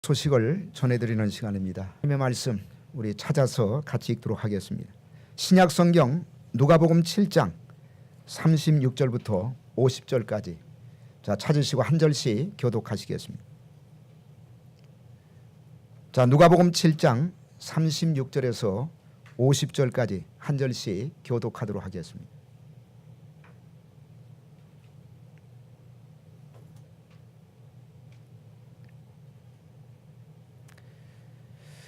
소식을 전해드리는 시간입니다. 하나님의 말씀 우리 찾아서 같이 읽도록 하겠습니다. 신약 성경 누가복음 7장 36절부터 50절까지 자 찾으시고 한 절씩 교독하시겠습니다. 자 누가복음 7장 36절에서 50절까지 한 절씩 교독하도록 하겠습니다.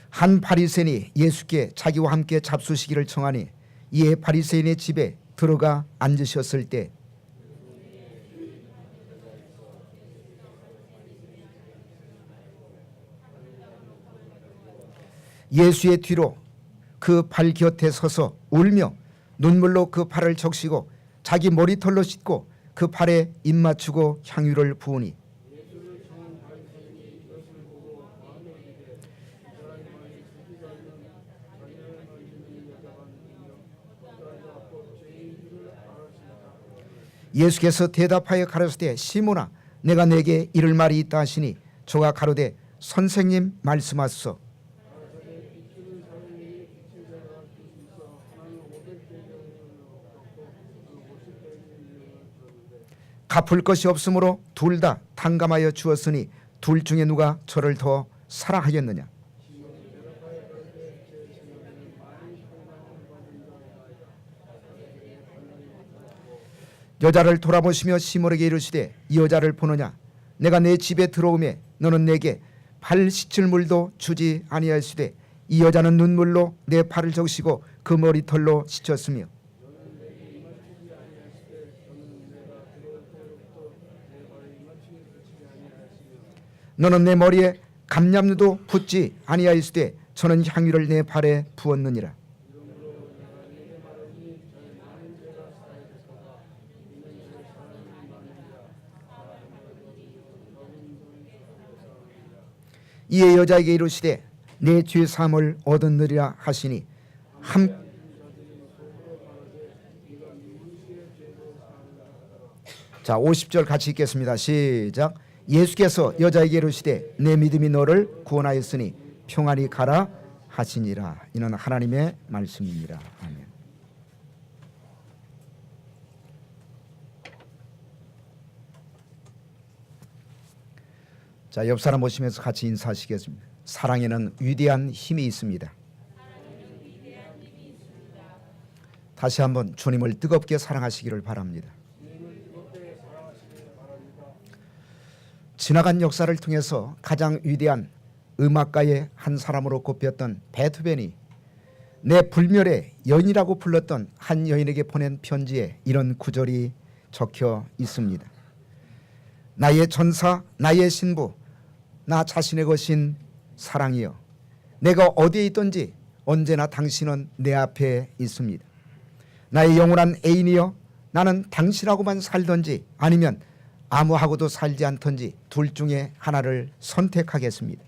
한 바리새인이 예수께 자기와 함께 잡수시기를 청하니 이에 바리새인의 집에 들어가 앉으셨을 때 예수의 뒤로 그 발 곁에 서서 울며 눈물로 그 발을 적시고 자기 머리털로 씻고 그 발에 입 맞추고 향유를 부으니 예수께서 대답하여 가라사대 시몬아 내가 내게 이를 말이 있다 하시니 저가 가로되 선생님 말씀하소서. 갚을 것이 없으므로 둘 다 탕감하여 주었으니 둘 중에 누가 저를 더 사랑하겠느냐. 여자를 돌아보시며 시몬에게 이르시되 이 여자를 보느냐. 내가 내 집에 들어오매 너는 내게 발 씻을 물도 주지 아니하시되 이 여자는 눈물로 내 발을 적시고 그 머리털로 씻었으며 너는 내 머리에 감람류도 붓지 아니하시되 저는 향유를 내 발에 부었느니라. 이에 여자에게 이르시되 내 죄 사함을 얻었느리라 하시니 자 50절 같이 읽겠습니다. 시작. 예수께서 여자에게 이르시되 내 믿음이 너를 구원하였으니 평안히 가라 하시니라. 이는 하나님의 말씀입니다. 아멘. 자, 옆 사람 보시면서 같이 인사하시겠습니다. 사랑에는 위대한 힘이 있습니다. 다시 한번 주님을 뜨겁게 사랑하시기를 바랍니다. 지나간 역사를 통해서 가장 위대한 음악가의 한 사람으로 꼽혔던 베토벤이 내 불멸의 여인이라고 불렀던 한 여인에게 보낸 편지에 이런 구절이 적혀 있습니다. 나의 전사, 나의 신부, 나 자신의 것인 사랑이여, 내가 어디에 있든지 언제나 당신은 내 앞에 있습니다. 나의 영원한 애인이여, 나는 당신하고만 살든지 아니면 아무하고도 살지 않든지 둘 중에 하나를 선택하겠습니다.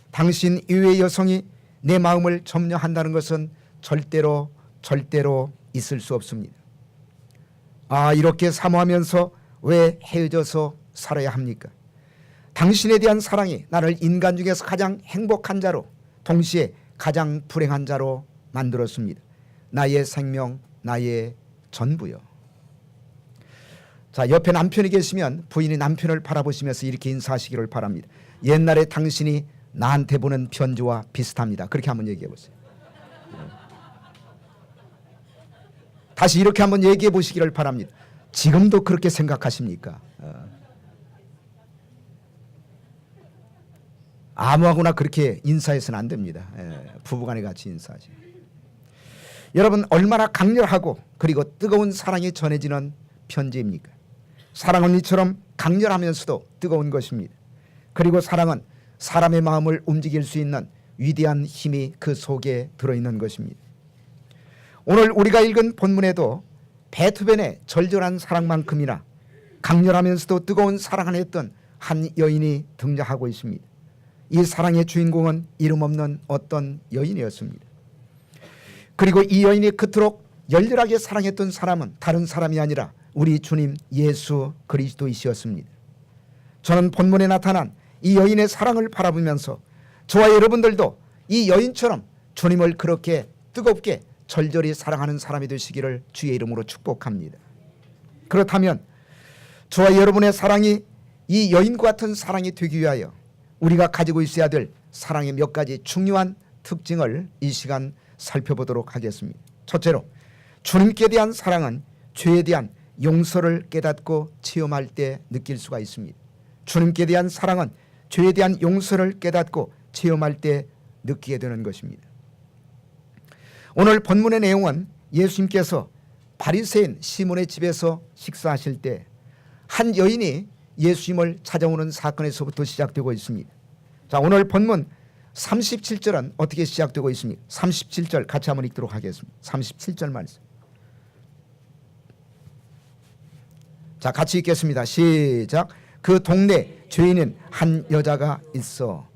당신 이외의 여성이 내 마음을 점령한다는 것은 절대로 있을 수 없습니다. 아, 이렇게 사모하면서 왜 헤어져서 살아야 합니까? 당신에 대한 사랑이 나를 인간 중에서 가장 행복한 자로 동시에 가장 불행한 자로 만들었습니다. 나의 생명, 나의 전부요. 자, 옆에 남편이 계시면 부인이 남편을 바라보시면서 이렇게 인사하시기를 바랍니다. 옛날에 당신이 나한테 보낸 편지와 비슷합니다. 그렇게 한번 얘기해 보세요. 다시 이렇게 한번 얘기해 보시기를 바랍니다. 지금도 그렇게 생각하십니까? 아무하고나 그렇게 인사해서는 안 됩니다. 부부간에 같이 인사하지. 여러분, 얼마나 강렬하고 그리고 뜨거운 사랑이 전해지는 편지입니까? 사랑은 이처럼 강렬하면서도 뜨거운 것입니다. 그리고 사랑은 사람의 마음을 움직일 수 있는 위대한 힘이 그 속에 들어있는 것입니다. 오늘 우리가 읽은 본문에도 베토벤의 절절한 사랑만큼이나 강렬하면서도 뜨거운 사랑을 했던 한 여인이 등장하고 있습니다. 이 사랑의 주인공은 이름 없는 어떤 여인이었습니다. 그리고 이 여인이 그토록 열렬하게 사랑했던 사람은 다른 사람이 아니라 우리 주님 예수 그리스도이시었습니다. 저는 본문에 나타난 이 여인의 사랑을 바라보면서 저와 여러분들도 이 여인처럼 주님을 그렇게 뜨겁게 절절히 사랑하는 사람이 되시기를 주의 이름으로 축복합니다. 그렇다면 저와 여러분의 사랑이 이 여인과 같은 사랑이 되기 위하여 우리가 가지고 있어야 될 사랑의 몇 가지 중요한 특징을 이 시간 살펴보도록 하겠습니다. 첫째로, 주님께 대한 사랑은 죄에 대한 용서를 깨닫고 체험할 때 느낄 수가 있습니다. 주님께 대한 사랑은 죄에 대한 용서를 깨닫고 체험할 때 느끼게 되는 것입니다. 오늘 본문의 내용은 예수님께서 바리새인 시몬의 집에서 식사하실 때 한 여인이 예수님을 찾아오는 사건에서부터 시작되고 있습니다. 자, 오늘 본문 37절은 어떻게 시작되고 있습니까? 37절 같이 한번 읽도록 하겠습니다. 37절 말씀. 자, 같이 읽겠습니다. 시작. 그 동네 죄인인 한 여자가 있어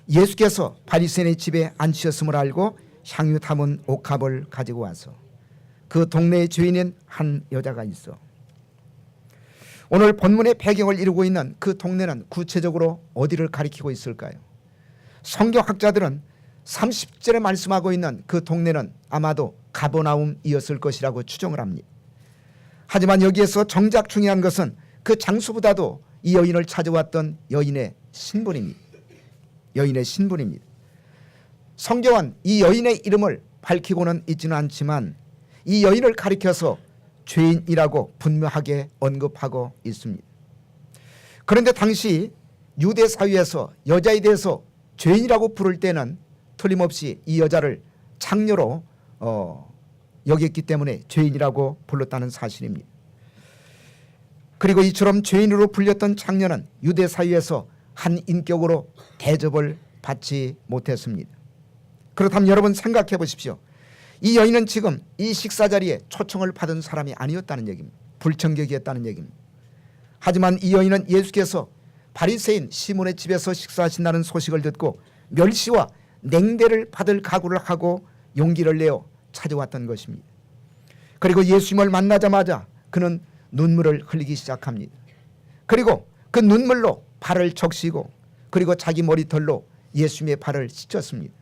예수께서 바리새인의 집에 앉으셨음을 알고 향유 담은 옥합을 가지고 와서 그 동네의 죄인인 한 여자가 있어. 오늘 본문의 배경을 이루고 있는 그 동네는 구체적으로 어디를 가리키고 있을까요? 성경학자들은 30절에 말씀하고 있는 그 동네는 아마도 가버나움이었을 것이라고 추정을 합니다. 하지만 여기에서 정작 중요한 것은 그 장소보다도 이 여인을 찾아왔던 여인의 신분입니다. 여인의 신분입니다. 성경은 이 여인의 이름을 밝히고는 있지는 않지만 이 여인을 가리켜서 죄인이라고 분명하게 언급하고 있습니다. 그런데 당시 유대 사회에서 여자에 대해서 죄인이라고 부를 때는 틀림없이 이 여자를 창녀로 여겼기 때문에 죄인이라고 불렀다는 사실입니다. 그리고 이처럼 죄인으로 불렸던 창녀는 유대 사회에서 한 인격으로 대접을 받지 못했습니다. 그렇다면 여러분 생각해 보십시오. 이 여인은 지금 이 식사 자리에 초청을 받은 사람이 아니었다는 얘기입니다. 불청객이었다는 얘기입니다. 하지만 이 여인은 예수께서 바리새인 시몬의 집에서 식사하신다는 소식을 듣고 멸시와 냉대를 받을 각오를 하고 용기를 내어 찾아왔던 것입니다. 그리고 예수님을 만나자마자 그는 눈물을 흘리기 시작합니다. 그리고 그 눈물로 발을 적시고 그리고 자기 머리털로 예수님의 발을 씻었습니다.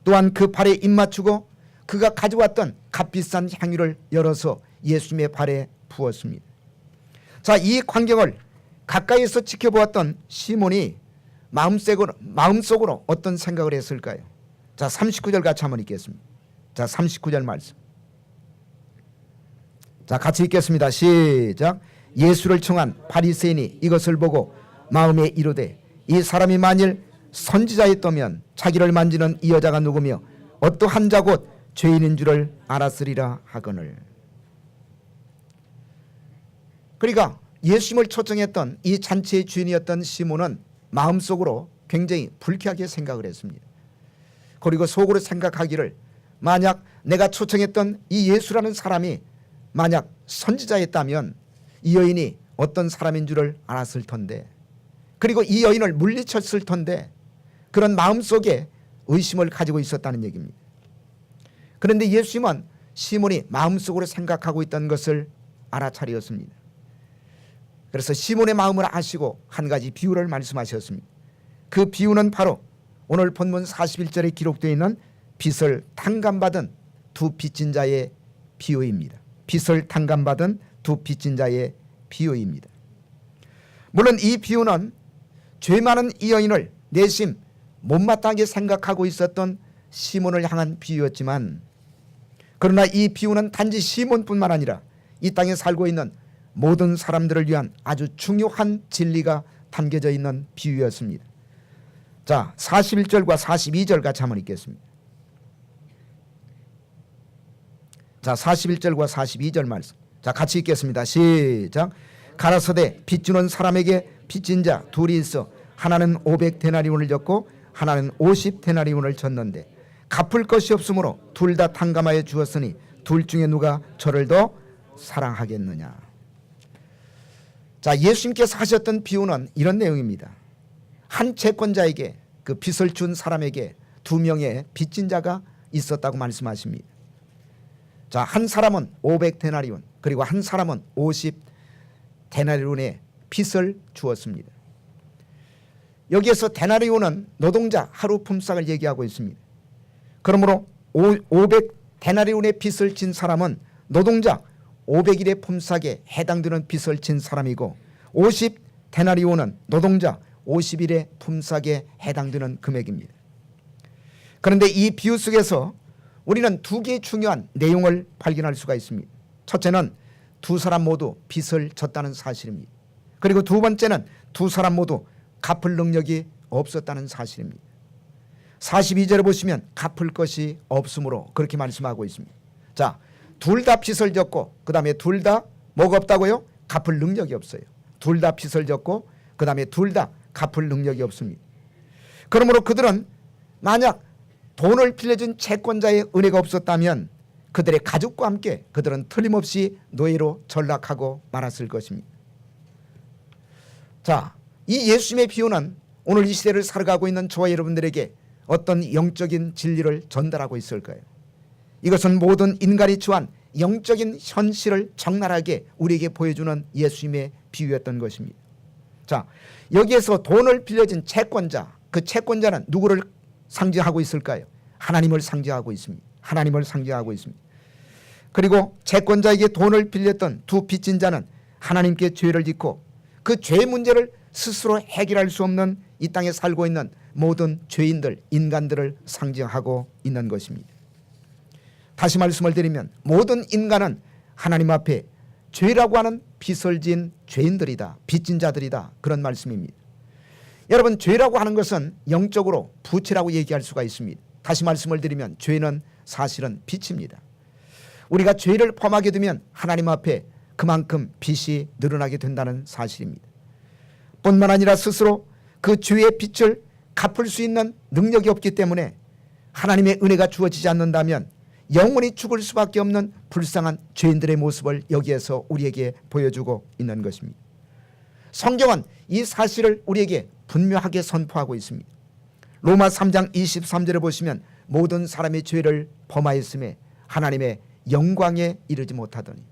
또한 그 발에 입 맞추고 그가 가져왔던 값비싼 향유를 열어서 예수님의 발에 부었습니다. 자, 이 광경을 가까이서 지켜보았던 시몬이 마음속으로 어떤 생각을 했을까요? 자, 39절 같이 한번 읽겠습니다. 자, 39절 말씀. 자, 같이 읽겠습니다. 시작. 예수를 청한 바리새인이 이것을 보고 마음에 이르되 이 사람이 만일 선지자였다면 자기를 만지는 이 여자가 누구며 어떠한 자 곧 죄인인 줄을 알았으리라 하거늘. 그러니까 예수님을 초청했던 이 잔치의 주인이었던 시몬은 마음속으로 굉장히 불쾌하게 생각을 했습니다. 그리고 속으로 생각하기를 만약 내가 초청했던 이 예수라는 사람이 만약 선지자였다면 이 여인이 어떤 사람인 줄을 알았을 텐데, 그리고 이 여인을 물리쳤을 텐데, 그런 마음속에 의심을 가지고 있었다는 얘기입니다. 그런데 예수님은 시몬이 마음속으로 생각하고 있던 것을 알아차렸습니다. 그래서 시몬의 마음을 아시고 한 가지 비유를 말씀하셨습니다. 그 비유는 바로 오늘 본문 41절에 기록되어 있는 빚을 탕감받은 두 빚진 자의 비유입니다. 빚을 탕감받은 두 빚진 자의 비유입니다. 물론 이 비유는 죄 많은 이 여인을 내심 못마땅하게 생각하고 있었던 시몬을 향한 비유였지만, 그러나 이 비유는 단지 시몬뿐만 아니라 이 땅에 살고 있는 모든 사람들을 위한 아주 중요한 진리가 담겨져 있는 비유였습니다. 자, 41절과 42절 같이 한번 읽겠습니다. 자, 41절과 42절 말씀. 자, 같이 읽겠습니다. 시작. 가라사대 빚 주는 사람에게 빚진 자 둘이 있어 하나는 500데나리온을 졌고 하나는 50데나리온을 졌는데 갚을 것이 없으므로 둘 다 탕감하여 주었으니 둘 중에 누가 저를 더 사랑하겠느냐. 자, 예수님께서 하셨던 비유는 이런 내용입니다. 한 채권자에게, 그 빚을 준 사람에게 두 명의 빚진 자가 있었다고 말씀하십니다. 자, 한 사람은 500데나리온, 그리고 한 사람은 50데나리온의 빚을 주었습니다. 여기에서 데나리온은 노동자 하루 품삯을 얘기하고 있습니다. 그러므로 500 데나리온의 빚을 진 사람은 노동자 500일의 품삯에 해당되는 빚을 진 사람이고 50 데나리온은 노동자 50일의 품삯에 해당되는 금액입니다. 그런데 이 비유 속에서 우리는 두 개의 중요한 내용을 발견할 수가 있습니다. 첫째는 두 사람 모두 빚을 졌다는 사실입니다. 그리고 두 번째는 두 사람 모두 갚을 능력이 없었다는 사실입니다. 42절에 보시면 갚을 것이 없으므로 그렇게 말씀하고 있습니다. 자, 둘 다 빚을 졌고 그 다음에 둘 다 뭐가 없다고요? 갚을 능력이 없어요. 둘 다 빚을 졌고 그 다음에 둘 다 갚을 능력이 없습니다. 그러므로 그들은 만약 돈을 빌려준 채권자의 은혜가 없었다면 그들의 가족과 함께 그들은 틀림없이 노예로 전락하고 말았을 것입니다. 자, 이 예수님의 비유는 오늘 이 시대를 살아가고 있는 저와 여러분들에게 어떤 영적인 진리를 전달하고 있을까요? 이것은 모든 인간이 처한 영적인 현실을 적나라하게 우리에게 보여주는 예수님의 비유였던 것입니다. 자, 여기에서 돈을 빌려준 채권자, 그 채권자는 누구를 상징하고 있을까요? 하나님을 상징하고 있습니다. 하나님을 상징하고 있습니다. 그리고 채권자에게 돈을 빌렸던 두 빚진 자는 하나님께 죄를 짓고 그 죄 문제를 스스로 해결할 수 없는 이 땅에 살고 있는 모든 죄인들, 인간들을 상징하고 있는 것입니다. 다시 말씀을 드리면 모든 인간은 하나님 앞에 죄라고 하는 빚을 진 죄인들이다. 빚진 자들이다. 그런 말씀입니다. 여러분, 죄라고 하는 것은 영적으로 부채라고 얘기할 수가 있습니다. 다시 말씀을 드리면 죄는 사실은 빚입니다. 우리가 죄를 범하게 되면 하나님 앞에 그만큼 빚이 늘어나게 된다는 사실입니다. 뿐만 아니라 스스로 그 죄의 빚을 갚을 수 있는 능력이 없기 때문에 하나님의 은혜가 주어지지 않는다면 영원히 죽을 수밖에 없는 불쌍한 죄인들의 모습을 여기에서 우리에게 보여주고 있는 것입니다. 성경은 이 사실을 우리에게 분명하게 선포하고 있습니다. 로마 3장 23절에 보시면 모든 사람이 죄를 범하였음에 하나님의 영광에 이르지 못하더니.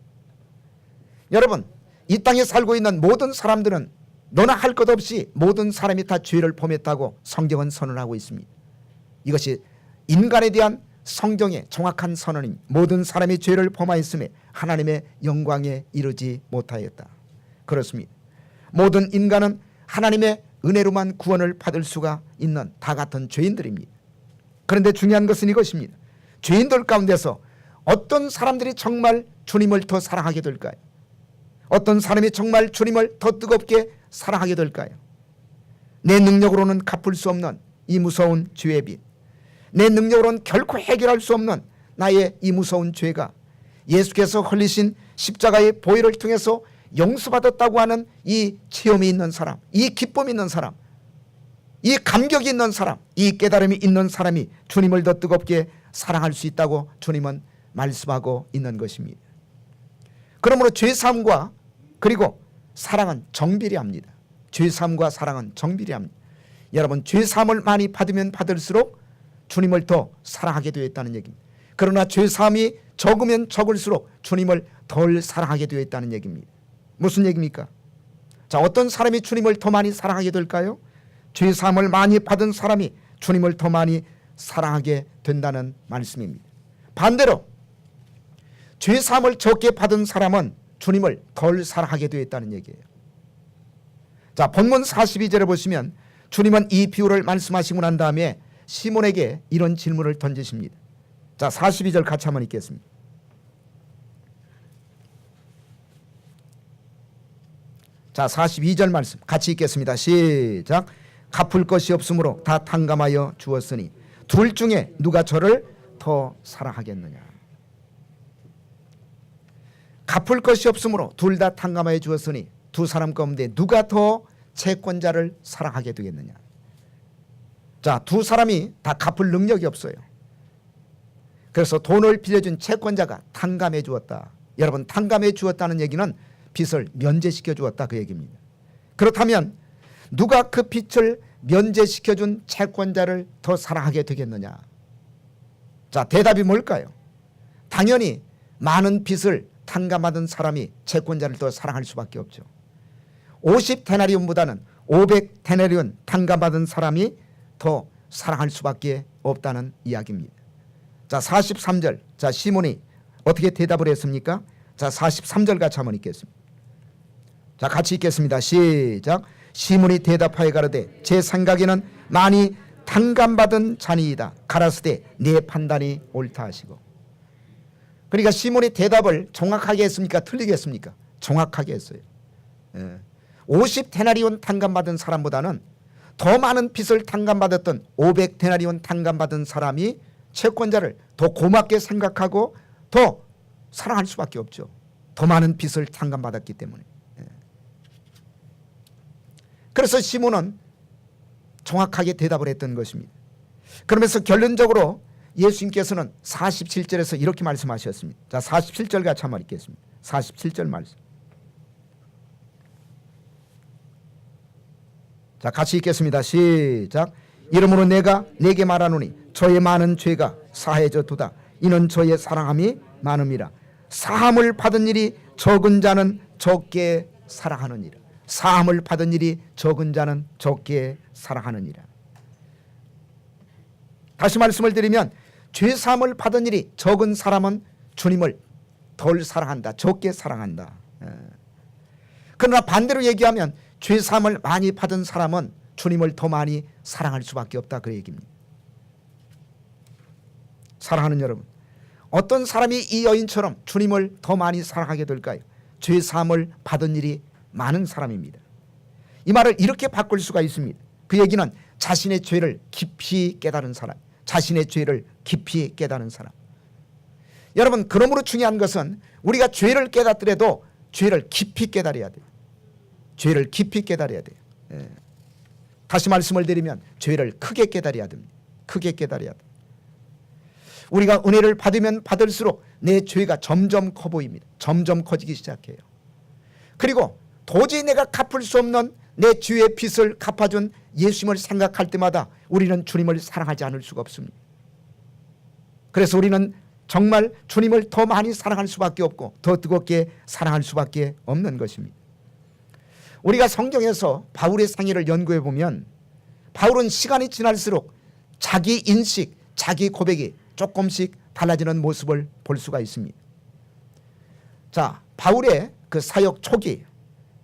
여러분, 이 땅에 살고 있는 모든 사람들은 너나 할 것 없이 모든 사람이 다 죄를 범했다고 성경은 선언하고 있습니다. 이것이 인간에 대한 성경의 정확한 선언입니다. 모든 사람이 죄를 범하였음에 하나님의 영광에 이르지 못하였다. 그렇습니다. 모든 인간은 하나님의 은혜로만 구원을 받을 수가 있는 다 같은 죄인들입니다. 그런데 중요한 것은 이것입니다. 죄인들 가운데서 어떤 사람들이 정말 주님을 더 사랑하게 될까요? 어떤 사람이 정말 주님을 더 뜨겁게 사랑하게 될까요? 내 능력으로는 갚을 수 없는 이 무서운 죄의 빚, 내 능력으로는 결코 해결할 수 없는 나의 이 무서운 죄가 예수께서 흘리신 십자가의 보혈을 통해서 용서받았다고 하는 이 체험이 있는 사람, 이 기쁨이 있는 사람, 이 감격이 있는 사람, 이 깨달음이 있는 사람이 주님을 더 뜨겁게 사랑할 수 있다고 주님은 말씀하고 있는 것입니다. 그러므로 죄사함과 그리고 사랑은 정비례합니다. 죄사함과 사랑은 정비례합니다. 여러분, 죄사함을 많이 받으면 받을수록 주님을 더 사랑하게 되어 있다는 얘기입니다. 그러나 죄사함이 적으면 적을수록 주님을 덜 사랑하게 되어 있다는 얘기입니다. 무슨 얘기입니까? 자, 어떤 사람이 주님을 더 많이 사랑하게 될까요? 죄사함을 많이 받은 사람이 주님을 더 많이 사랑하게 된다는 말씀입니다. 반대로 죄사함을 적게 받은 사람은 주님을 덜 사랑하게 되어 있다는 얘기예요. 자, 본문 42절에 보시면 주님은 이 비유를 말씀하시고 난 다음에 시몬에게 이런 질문을 던지십니다. 자, 42절 같이 한번 읽겠습니다. 자, 42절 말씀 같이 읽겠습니다. 시작. 갚을 것이 없으므로 다 탕감하여 주었으니 둘 중에 누가 저를 더 사랑하겠느냐. 갚을 것이 없으므로 둘 다 탕감하여 주었으니 두 사람 가운데 누가 더 채권자를 사랑하게 되겠느냐. 자, 두 사람이 다 갚을 능력이 없어요. 그래서 돈을 빌려준 채권자가 탕감해 주었다. 여러분, 탕감해 주었다는 얘기는 빚을 면제시켜 주었다, 그 얘기입니다. 그렇다면 누가 그 빚을 면제시켜 준 채권자를 더 사랑하게 되겠느냐. 자, 대답이 뭘까요? 당연히 많은 빚을 탕감받은 사람이 채권자를 더 사랑할 수밖에 없죠. 50 데나리온보다는 500데나리온 탕감받은 사람이 더 사랑할 수밖에 없다는 이야기입니다. 자, 43절. 자, 시몬이 어떻게 대답을 했습니까? 자, 43절 같이 한번 읽겠습니다. 자, 같이 읽겠습니다. 시작. 시몬이 대답하여 가로되 제 생각에는 많이 탕감받은 자니이다. 가라사대 네 판단이 옳다 하시고. 그러니까 시몬이 대답을 정확하게 했습니까? 틀리게 했습니까? 정확하게 했어요. 50데나리온 탕감받은 사람보다는 더 많은 빚을 탕감받았던 500데나리온 탕감받은 사람이 채권자를 더 고맙게 생각하고 더 사랑할 수밖에 없죠. 더 많은 빚을 탕감받았기 때문에. 그래서 시몬은 정확하게 대답을 했던 것입니다. 그러면서 결론적으로 예수님께서는 47절에서 이렇게 말씀하셨습니다. 자, 47절 같이 한번 읽겠습니다. 47절 말씀. 자, 같이 읽겠습니다. 시작. 이러므로 내가 네게 말하노니 저의 많은 죄가 사해졌도다. 이는 저의 사랑함이 많음이라. 사함을 받은 일이 적은 자는 적게 사랑하느니라. 사함을 받은 일이 적은 자는 적게 사랑하느니라. 다시 말씀을 드리면 죄 사함을 받은 일이 적은 사람은 주님을 덜 사랑한다. 적게 사랑한다. 그러나 반대로 얘기하면 죄 사함을 많이 받은 사람은 주님을 더 많이 사랑할 수밖에 없다. 그 얘기입니다. 사랑하는 여러분, 어떤 사람이 이 여인처럼 주님을 더 많이 사랑하게 될까요? 죄 사함을 받은 일이 많은 사람입니다. 이 말을 이렇게 바꿀 수가 있습니다. 그 얘기는 자신의 죄를 깊이 깨달은 사람, 자신의 죄를 깊이 깨달은 사람. 여러분, 그러므로 중요한 것은 우리가 죄를 깨닫더라도 죄를 깊이 깨달아야 돼요. 죄를 깊이 깨달아야 돼요. 다시 말씀을 드리면 죄를 크게 깨달아야 됩니다. 크게 깨달아야 돼요. 우리가 은혜를 받으면 받을수록 내 죄가 점점 커 보입니다. 점점 커지기 시작해요. 그리고 도저히 내가 갚을 수 없는 내 죄의 빚을 갚아준 예수님을 생각할 때마다 우리는 주님을 사랑하지 않을 수가 없습니다. 그래서 우리는 정말 주님을 더 많이 사랑할 수밖에 없고 더 뜨겁게 사랑할 수밖에 없는 것입니다. 우리가 성경에서 바울의 생애를 연구해 보면 바울은 시간이 지날수록 자기 인식, 자기 고백이 조금씩 달라지는 모습을 볼 수가 있습니다. 자, 바울의 그 사역 초기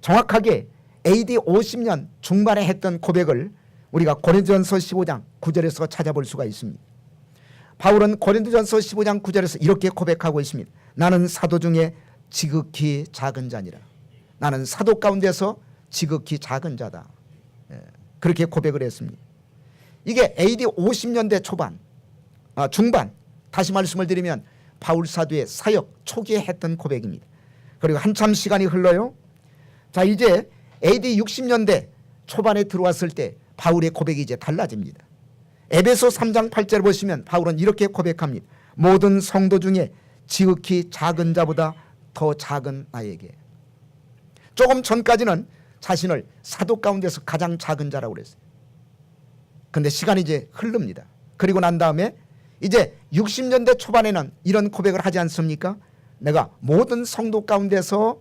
정확하게 AD 50년 중반에 했던 고백을 우리가 고린도전서 15장 9절에서 찾아볼 수가 있습니다. 바울은 고린도전서 15장 9절에서 이렇게 고백하고 있습니다. 나는 사도 중에 지극히 작은 자니라. 나는 사도 가운데서 지극히 작은 자다. 그렇게 고백을 했습니다. 이게 AD 50년대 초반, 중반, 다시 말씀을 드리면 바울 사도의 사역 초기에 했던 고백입니다. 그리고 한참 시간이 흘러요. 자, 이제 AD 60년대 초반에 들어왔을 때 바울의 고백이 이제 달라집니다. 에베소 3장 8절 보시면 바울은 이렇게 고백합니다. 모든 성도 중에 지극히 작은 자보다 더 작은 나에게. 조금 전까지는 자신을 사도 가운데서 가장 작은 자라고 그랬어요. 그런데 시간이 이제 흐릅니다. 그리고 난 다음에 이제 60년대 초반에는 이런 고백을 하지 않습니까? 내가 모든 성도 가운데서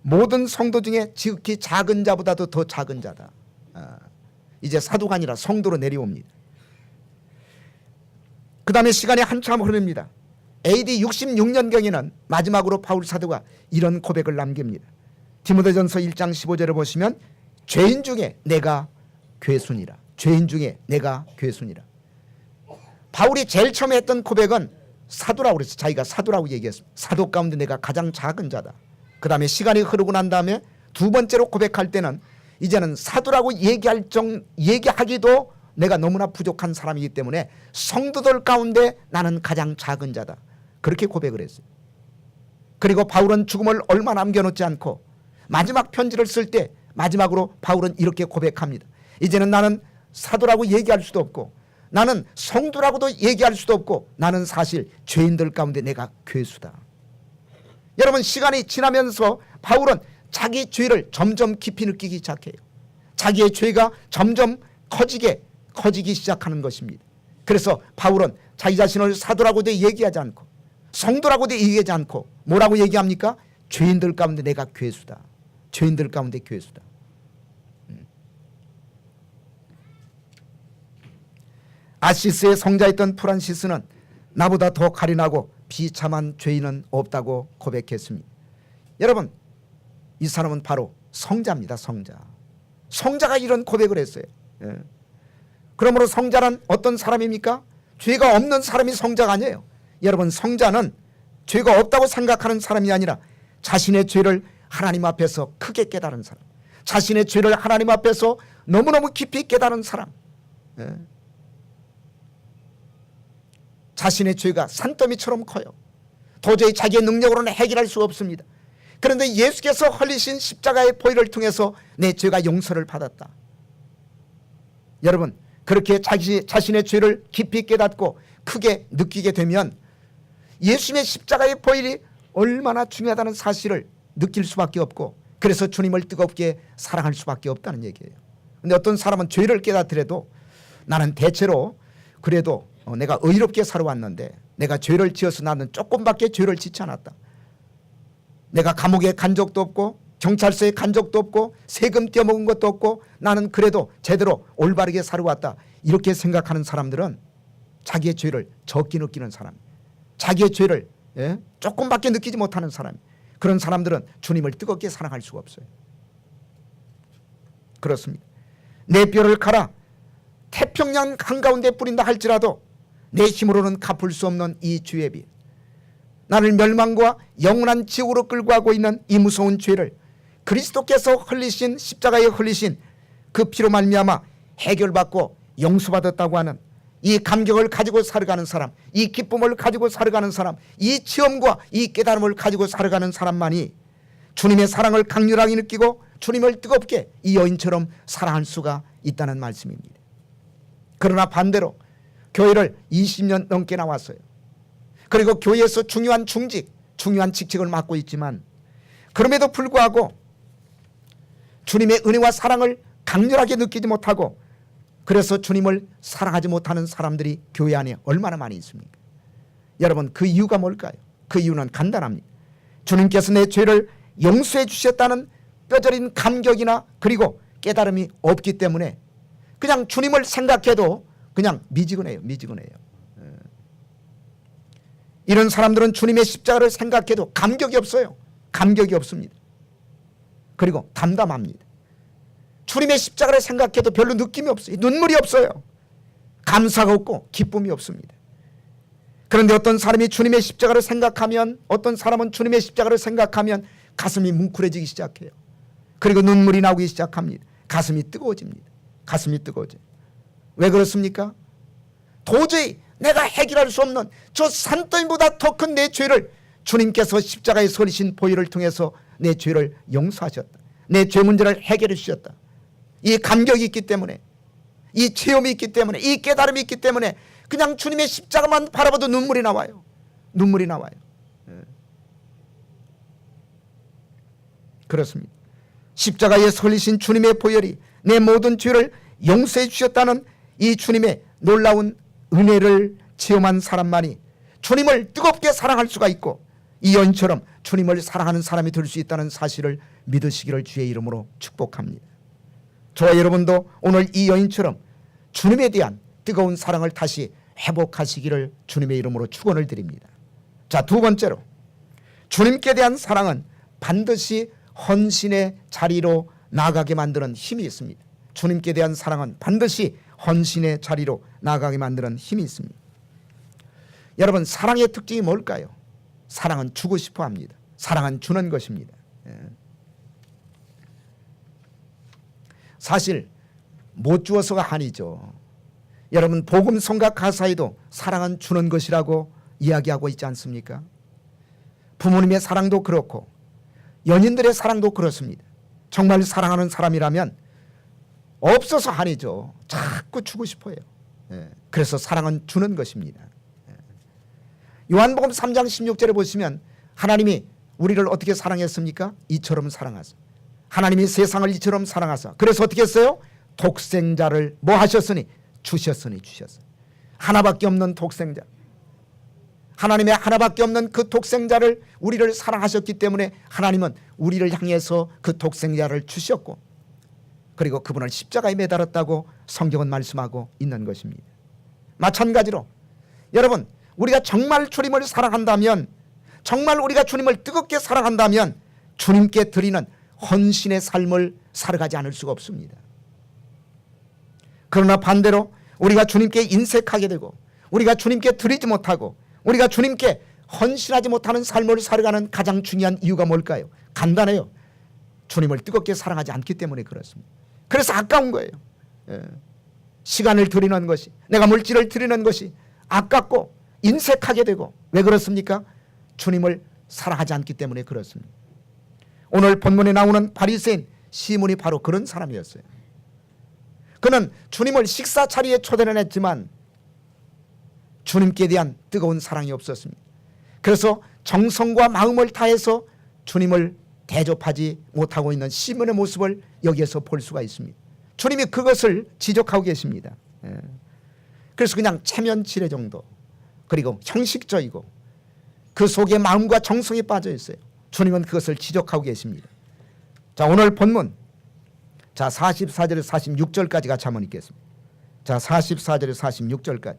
모든 성도 중에 지극히 작은 자보다도 더 작은 자다. 이제 사도가 아니라 성도로 내려옵니다. 그 다음에 시간이 한참 흐릅니다. AD 66년경에는 마지막으로 바울 사도가 이런 고백을 남깁니다. 디모데전서 1장 15절을 보시면 죄인 중에 내가 괴순이라. 죄인 중에 내가 괴순이라. 바울이 제일 처음에 했던 고백은 사도라고 그랬어요. 자기가 사도라고 얘기했습니다. 사도 가운데 내가 가장 작은 자다. 그 다음에 시간이 흐르고 난 다음에 두 번째로 고백할 때는 이제는 사도라고 얘기하기도 내가 너무나 부족한 사람이기 때문에 성도들 가운데 나는 가장 작은 자다. 그렇게 고백을 했어요. 그리고 바울은 죽음을 얼마 남겨놓지 않고 마지막 편지를 쓸 때 마지막으로 바울은 이렇게 고백합니다. 이제는 나는 사도라고 얘기할 수도 없고 나는 성도라고도 얘기할 수도 없고 나는 사실 죄인들 가운데 내가 괴수다. 여러분, 시간이 지나면서 바울은 자기 죄를 점점 깊이 느끼기 시작해요. 자기의 죄가 점점 커지기 시작하는 것입니다. 그래서 바울은 자기 자신을 사도라고도 얘기하지 않고 성도라고도 얘기하지 않고 뭐라고 얘기합니까? 죄인들 가운데 내가 괴수다. 죄인들 가운데 괴수다. 아시스의 성자였던 프란시스는 나보다 더 가련하고 비참한 죄인은 없다고 고백했습니다. 여러분, 이 사람은 바로 성자입니다. 성자가 이런 고백을 했어요. 그러므로 성자는 어떤 사람입니까? 죄가 없는 사람이 성자가 아니에요. 여러분, 성자는 죄가 없다고 생각하는 사람이 아니라 자신의 죄를 하나님 앞에서 크게 깨달은 사람, 자신의 죄를 하나님 앞에서 너무너무 깊이 깨달은 사람, 자신의 죄가 산더미처럼 커요. 도저히 자기의 능력으로는 해결할 수 없습니다. 그런데 예수께서 흘리신 십자가의 보혈을 통해서 내 죄가 용서를 받았다. 여러분, 그렇게 자신의 죄를 깊이 깨닫고 크게 느끼게 되면 예수님의 십자가의 보혈이 얼마나 중요하다는 사실을 느낄 수밖에 없고, 그래서 주님을 뜨겁게 사랑할 수밖에 없다는 얘기예요. 그런데 어떤 사람은 죄를 깨닫더라도 나는 대체로 그래도 내가 의롭게 살아왔는데 내가 죄를 지어서 나는 조금밖에 죄를 짓지 않았다. 내가 감옥에 간 적도 없고 경찰서에 간 적도 없고 세금 떼어먹은 것도 없고 나는 그래도 제대로 올바르게 살아왔다. 이렇게 생각하는 사람들은 자기의 죄를 적게 느끼는 사람, 자기의 죄를 조금밖에 느끼지 못하는 사람, 그런 사람들은 주님을 뜨겁게 사랑할 수가 없어요. 그렇습니다. 내 뼈를 갈아 태평양 한가운데 뿌린다 할지라도 내 힘으로는 갚을 수 없는 이 죄의 빚, 나를 멸망과 영원한 지옥으로 끌고 가고 있는 이 무서운 죄를 그리스도께서 흘리신 십자가에 흘리신 그 피로 말미암아 해결받고 용서받았다고 하는 이 감격을 가지고 살아가는 사람, 이 기쁨을 가지고 살아가는 사람, 이 체험과 이 깨달음을 가지고 살아가는 사람만이 주님의 사랑을 강렬하게 느끼고 주님을 뜨겁게 이 여인처럼 사랑할 수가 있다는 말씀입니다. 그러나 반대로 교회를 20년 넘게 나왔어요. 그리고 교회에서 중요한 직책을 맡고 있지만 그럼에도 불구하고 주님의 은혜와 사랑을 강렬하게 느끼지 못하고 그래서 주님을 사랑하지 못하는 사람들이 교회 안에 얼마나 많이 있습니까? 여러분, 그 이유가 뭘까요? 그 이유는 간단합니다. 주님께서 내 죄를 용서해 주셨다는 뼈저린 감격이나 그리고 깨달음이 없기 때문에 그냥 주님을 생각해도 그냥 미지근해요. 이런 사람들은 주님의 십자가를 생각해도 감격이 없어요. 감격이 없습니다. 그리고 담담합니다. 주님의 십자가를 생각해도 별로 느낌이 없어요. 눈물이 없어요. 감사가 없고 기쁨이 없습니다. 그런데 어떤 사람이 주님의 십자가를 생각하면, 어떤 사람은 주님의 십자가를 생각하면 가슴이 뭉클해지기 시작해요. 그리고 눈물이 나오기 시작합니다. 가슴이 뜨거워집니다. 왜 그렇습니까? 도저히 내가 해결할 수 없는 저 산더미보다 더 큰 내 죄를 주님께서 십자가에 서리신 보혈을 통해서 내 죄를 용서하셨다. 내 죄 문제를 해결해 주셨다. 이 감격이 있기 때문에, 이 체험이 있기 때문에, 이 깨달음이 있기 때문에 그냥 주님의 십자가만 바라봐도 눈물이 나와요. 그렇습니다. 십자가에 서리신 주님의 보혈이 내 모든 죄를 용서해 주셨다는 이 주님의 놀라운 은혜를 체험한 사람만이 주님을 뜨겁게 사랑할 수가 있고 이 여인처럼 주님을 사랑하는 사람이 될 수 있다는 사실을 믿으시기를 주의 이름으로 축복합니다. 저와 여러분도 오늘 이 여인처럼 주님에 대한 뜨거운 사랑을 다시 회복하시기를 주님의 이름으로 축원을 드립니다. 자, 두 번째로 주님께 대한 사랑은 반드시 헌신의 자리로 나아가게 만드는 힘이 있습니다. 주님께 대한 사랑은 반드시 헌신의 자리로 나아가게 만드는 힘이 있습니다. 여러분, 사랑의 특징이 뭘까요? 사랑은 주고 싶어 합니다. 사랑은 주는 것입니다. 사실 못 주어서가 아니죠. 여러분, 복음 성가 가사에도 사랑은 주는 것이라고 이야기하고 있지 않습니까? 부모님의 사랑도 그렇고 연인들의 사랑도 그렇습니다. 정말 사랑하는 사람이라면 없어서 아니죠. 자꾸 주고 싶어요. 그래서 사랑은 주는 것입니다. 요한복음 3장 16절에 보시면 하나님이 우리를 어떻게 사랑했습니까? 이처럼 사랑하사. 하나님이 세상을 이처럼 사랑하사. 그래서 어떻게 했어요? 독생자를 뭐 하셨으니? 주셨으니. 하나밖에 없는 독생자. 하나님의 하나밖에 없는 그 독생자를 우리를 사랑하셨기 때문에 하나님은 우리를 향해서 그 독생자를 주셨고 그리고 그분을 십자가에 매달았다고 성경은 말씀하고 있는 것입니다. 마찬가지로 여러분, 우리가 정말 주님을 사랑한다면, 정말 우리가 주님을 뜨겁게 사랑한다면 주님께 드리는 헌신의 삶을 살아가지 않을 수가 없습니다. 그러나 반대로 우리가 주님께 인색하게 되고, 우리가 주님께 드리지 못하고, 우리가 주님께 헌신하지 못하는 삶을 살아가는 가장 중요한 이유가 뭘까요? 간단해요. 주님을 뜨겁게 사랑하지 않기 때문에 그렇습니다. 그래서 아까운 거예요. 시간을 드리는 것이, 내가 물질을 드리는 것이 아깝고 인색하게 되고. 왜 그렇습니까? 주님을 사랑하지 않기 때문에 그렇습니다. 오늘 본문에 나오는 바리새인 시몬이 바로 그런 사람이었어요. 그는 주님을 식사 자리에 초대는 했지만 주님께 대한 뜨거운 사랑이 없었습니다. 그래서 정성과 마음을 다해서 주님을 대접하지 못하고 있는 시몬의 모습을 여기에서 볼 수가 있습니다. 주님이 그것을 지적하고 계십니다. 그래서 그냥 체면치레 정도, 그리고 형식적이고 그 속에 마음과 정성이 빠져 있어요. 주님은 그것을 지적하고 계십니다. 자, 오늘 본문, 자 44절에서 46절까지 같이 한번 읽겠습니다. 자 44절에서 46절까지.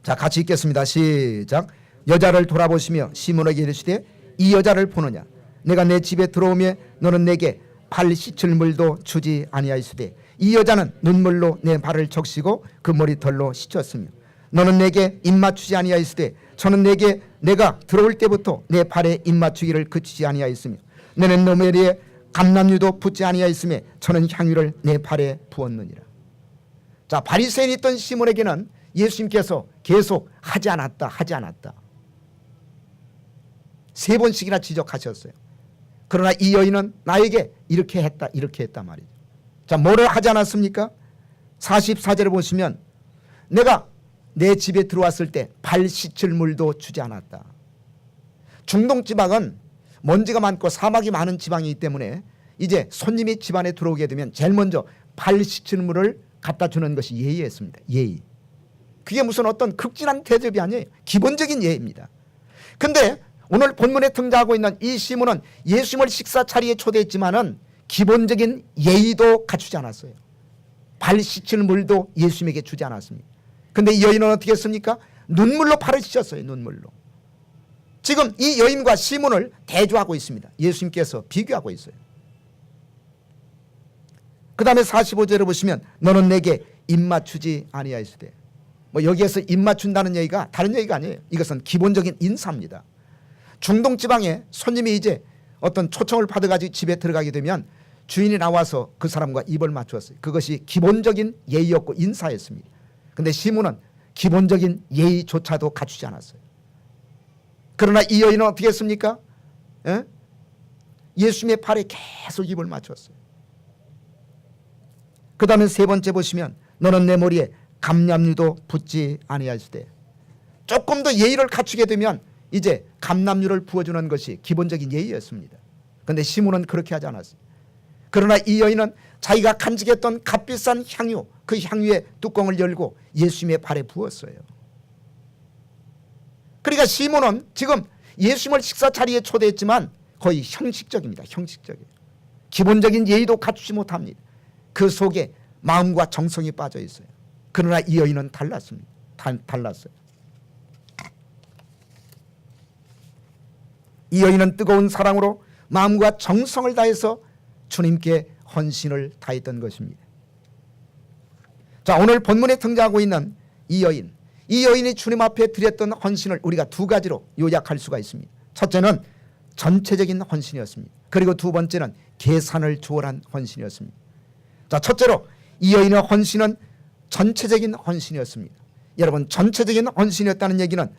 자, 같이 읽겠습니다. 시작. 여자를 돌아보시며 시몬에게 이르시되 이 여자를 보느냐? 내가 내 집에 들어오며 너는 내게 발 씻을 물도 주지 아니하였으되 이 여자는 눈물로 내 발을 적시고 그 머리털로 씻었으며 너는 내게 입 맞추지 아니하였으되 저는 내게 내가 들어올 때부터 내 발에 입 맞추기를 그치지 아니하였으며 너는 내 머리에 감람유도 붓지 아니하였으며 저는 향유를 내 발에 부었느니라. 자, 바리새인이 있던 시몬에게는 예수님께서 계속 하지 않았다. 세 번씩이나 지적하셨어요. 그러나 이 여인은 나에게 이렇게 했다 말이죠. 자, 뭐를 하지 않았습니까? 44절에 보시면 내가 내 집에 들어왔을 때 발 씻을 물도 주지 않았다. 중동 지방은 먼지가 많고 사막이 많은 지방이기 때문에 이제 손님이 집안에 들어오게 되면 제일 먼저 발 씻을 물을 갖다 주는 것이 예의였습니다. 예의. 그게 무슨 어떤 극진한 대접이 아니에요. 기본적인 예의입니다. 근데 오늘 본문에 등장하고 있는 이 시몬은 예수님을 식사 자리에 초대했지만은 기본적인 예의도 갖추지 않았어요. 발 씻을 물도 예수님에게 주지 않았습니다. 근데 이 여인은 어떻게 했습니까? 눈물로 발을 씻었어요. 눈물로. 지금 이 여인과 시몬을 대조하고 있습니다. 예수님께서 비교하고 있어요. 그 다음에 45절에 보시면 너는 내게 입 맞추지 아니하였으되, 뭐 여기에서 입 맞춘다는 얘기가 다른 얘기가 아니에요. 이것은 기본적인 인사입니다. 중동 지방에 손님이 이제 어떤 초청을 받아가지고 집에 들어가게 되면 주인이 나와서 그 사람과 입을 맞추었어요. 그것이 기본적인 예의였고 인사였습니다. 그런데 시몬은 기본적인 예의조차도 갖추지 않았어요. 그러나 이 여인은 어떻게 했습니까? 예수님의 팔에 계속 입을 맞췄어요. 그 다음에 세 번째 보시면 너는 내 머리에 감람유도 붓지 아니하였으되, 조금 더 예의를 갖추게 되면 이제 감람유를 부어주는 것이 기본적인 예의였습니다. 그런데 시몬은 그렇게 하지 않았어요. 그러나 이 여인은 자기가 간직했던 값비싼 향유, 그 향유의 뚜껑을 열고 예수님의 발에 부었어요. 그러니까 시몬은 지금 예수님을 식사 자리에 초대했지만 거의 형식적입니다. 형식적이에요. 기본적인 예의도 갖추지 못합니다. 그 속에 마음과 정성이 빠져 있어요. 그러나 이 여인은 달랐습니다. 달랐어요. 이 여인은 뜨거운 사랑으로 마음과 정성을 다해서 주님께 헌신을 다했던 것입니다. 자, 오늘 본문에 등장하고 있는 이 여인이 주님 앞에 드렸던 헌신을 우리가 두 가지로 요약할 수가 있습니다. 첫째는 전체적인 헌신이었습니다. 그리고 두 번째는 계산을 초월한 헌신이었습니다. 자, 첫째로 이 여인의 헌신은 전체적인 헌신이었습니다. 여러분, 전체적인 헌신이었다는 얘기는